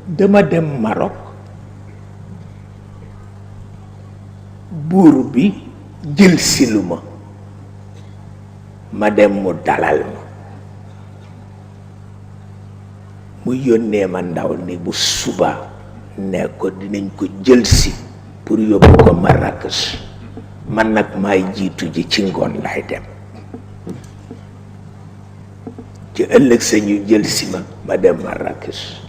dama dem Maroc buur bi jël si lu ma dem mu dalal ma mu yónnee ma ndaw ni bu suba ne ko dinañ ko jël si pour yóbbu ko Marrakech man nag maay jiitu ji ci ngoon lay dem ci ëllëg sa ñu jël si ma dem Marrakech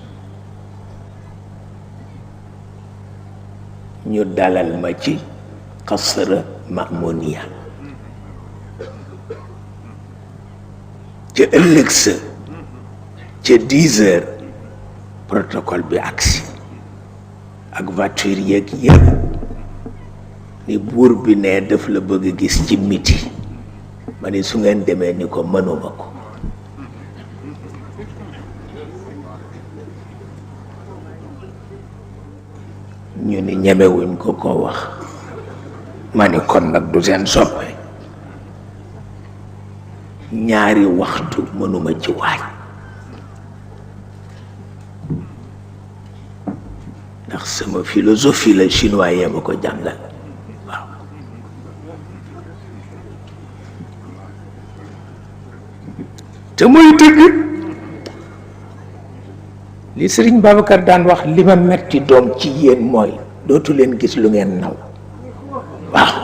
ñu dalal ma ci Qasr Mamouniya ci ëllëg sa ca 10 heures protocole bi agsi ak voiture yeeg yëpp ni buur bi ne daf la bëgg gis ci miti ma ni su ngeen demee ni ko mënuma ko ñu ni ñemewuñ ko wax ma ni kon nag du seen soppe ñaari waxtu mënuma ci waaj ndax sama philosophie la chinois yee ma ko jàngal waaw te muy dëgg li Sëriñ Babacar daan wax li ma metti doom ci yéen mooy dootu leen gis lu ngeen naw waaw